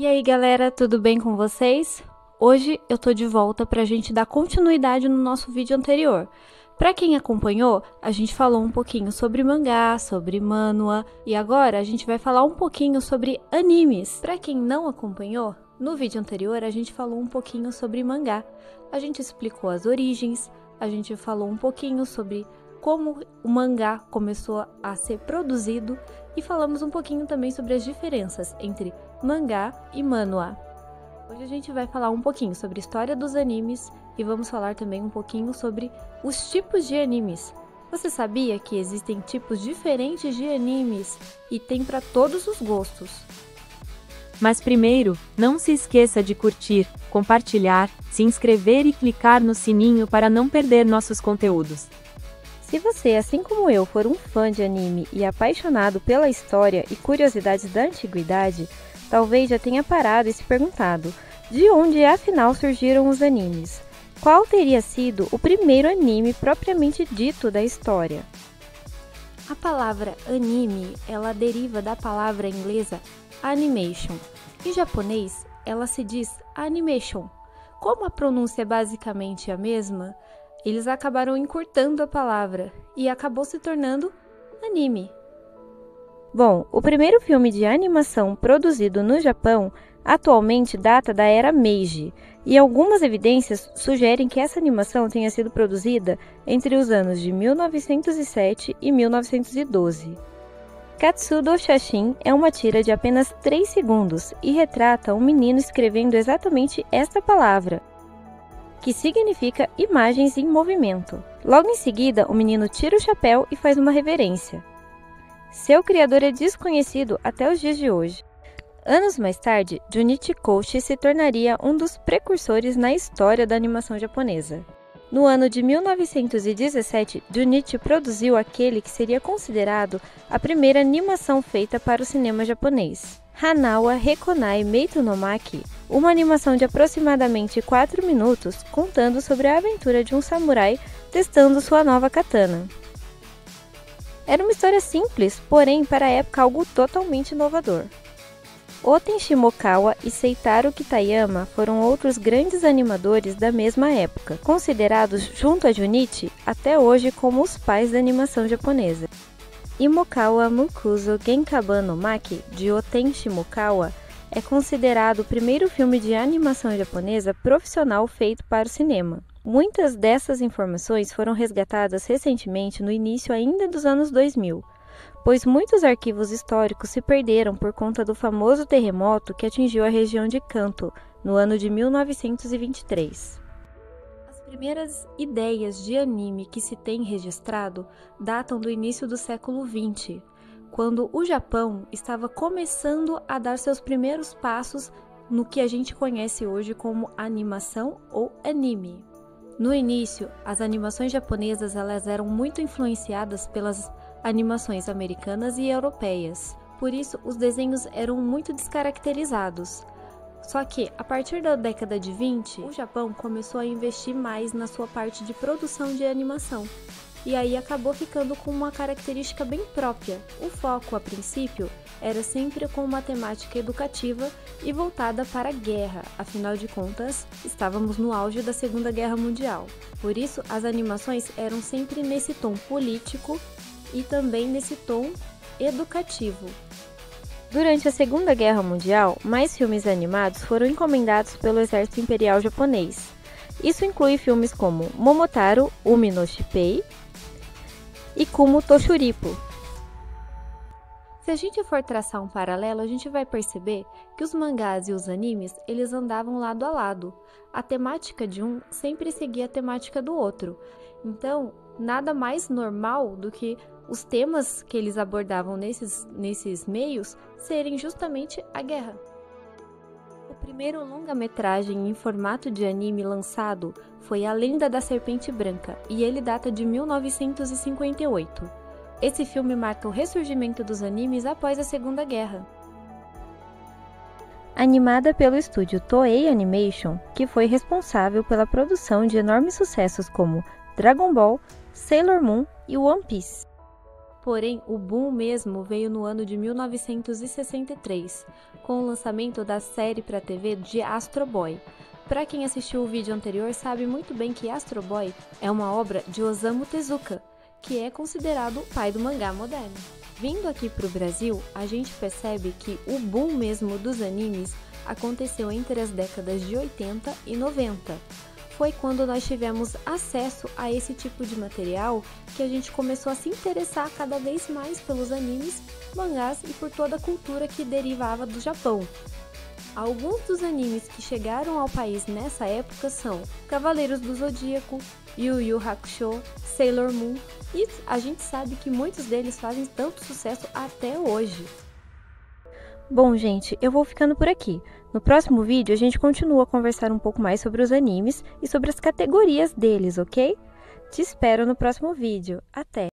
E aí galera, tudo bem com vocês? Hoje eu tô de volta pra gente dar continuidade no nosso vídeo anterior. Pra quem acompanhou, a gente falou um pouquinho sobre mangá, sobre manhwa e agora a gente vai falar um pouquinho sobre animes. Pra quem não acompanhou, no vídeo anterior a gente falou um pouquinho sobre mangá. A gente explicou as origens, a gente falou um pouquinho sobre como o mangá começou a ser produzido e falamos um pouquinho também sobre as diferenças entre mangá e manhwa. Hoje a gente vai falar um pouquinho sobre a história dos animes e vamos falar também um pouquinho sobre os tipos de animes. Você sabia que existem tipos diferentes de animes e tem para todos os gostos? Mas primeiro, não se esqueça de curtir, compartilhar, se inscrever e clicar no sininho para não perder nossos conteúdos. Se você, assim como eu, for um fã de anime e apaixonado pela história e curiosidades da antiguidade, talvez já tenha parado e se perguntado, de onde afinal surgiram os animes? Qual teria sido o primeiro anime propriamente dito da história? A palavra anime, ela deriva da palavra inglesa animation. Em japonês, ela se diz animation. Como a pronúncia é basicamente a mesma, eles acabaram encurtando a palavra e acabou se tornando anime. Bom, o primeiro filme de animação produzido no Japão atualmente data da era Meiji, e algumas evidências sugerem que essa animação tenha sido produzida entre os anos de 1907 e 1912. Katsudo Shashin é uma tira de apenas 3 segundos e retrata um menino escrevendo exatamente esta palavra, que significa imagens em movimento. Logo em seguida, o menino tira o chapéu e faz uma reverência. Seu criador é desconhecido até os dias de hoje. Anos mais tarde, Junichi Koshi se tornaria um dos precursores na história da animação japonesa. No ano de 1917, Junichi produziu aquele que seria considerado a primeira animação feita para o cinema japonês, Hanawa Rekonai Meitu no Maki, uma animação de aproximadamente 4 minutos contando sobre a aventura de um samurai testando sua nova katana. Era uma história simples, porém para a época algo totalmente inovador. Oten Shimokawa e Seitaro Kitayama foram outros grandes animadores da mesma época, considerados junto a Junichi até hoje como os pais da animação japonesa. Imokawa Mukuzo Genkaban no Maki, de Oten Shimokawa, é considerado o primeiro filme de animação japonesa profissional feito para o cinema. Muitas dessas informações foram resgatadas recentemente no início ainda dos anos 2000, pois muitos arquivos históricos se perderam por conta do famoso terremoto que atingiu a região de Kanto no ano de 1923. As primeiras ideias de anime que se tem registrado datam do início do século XX, quando o Japão estava começando a dar seus primeiros passos no que a gente conhece hoje como animação ou anime. No início, as animações japonesas elas eram muito influenciadas pelas animações americanas e europeias, por isso os desenhos eram muito descaracterizados. Só que, a partir da década de 20, o Japão começou a investir mais na sua parte de produção de animação, e aí acabou ficando com uma característica bem própria. O foco, a princípio, era sempre com uma temática educativa e voltada para a guerra, afinal de contas, estávamos no auge da Segunda Guerra Mundial. Por isso, as animações eram sempre nesse tom político e também nesse tom educativo. Durante a Segunda Guerra Mundial, mais filmes animados foram encomendados pelo Exército Imperial Japonês. Isso inclui filmes como Momotaro Umi no Shippei e Kumo Toshuripo. Se a gente for traçar um paralelo, a gente vai perceber que os mangás e os animes, eles andavam lado a lado. A temática de um sempre seguia a temática do outro. Então, nada mais normal do que os temas que eles abordavam nesses meios serem justamente a guerra. O primeiro longa-metragem em formato de anime lançado foi A Lenda da Serpente Branca, e ele data de 1958. Esse filme marca o ressurgimento dos animes após a Segunda Guerra. Animada pelo estúdio Toei Animation, que foi responsável pela produção de enormes sucessos como Dragon Ball, Sailor Moon e One Piece. Porém, o boom mesmo veio no ano de 1963, com o lançamento da série para TV de Astro Boy. Para quem assistiu o vídeo anterior sabe muito bem que Astro Boy é uma obra de Osamu Tezuka, que é considerado o pai do mangá moderno. Vindo aqui para o Brasil, a gente percebe que o boom mesmo dos animes aconteceu entre as décadas de 80 e 90. Foi quando nós tivemos acesso a esse tipo de material que a gente começou a se interessar cada vez mais pelos animes, mangás e por toda a cultura que derivava do Japão. Alguns dos animes que chegaram ao país nessa época são Cavaleiros do Zodíaco, Yu Yu Hakusho, Sailor Moon, e a gente sabe que muitos deles fazem tanto sucesso até hoje. Bom, gente, eu vou ficando por aqui. No próximo vídeo, a gente continua a conversar um pouco mais sobre os animes e sobre as categorias deles, ok? Te espero no próximo vídeo. Até!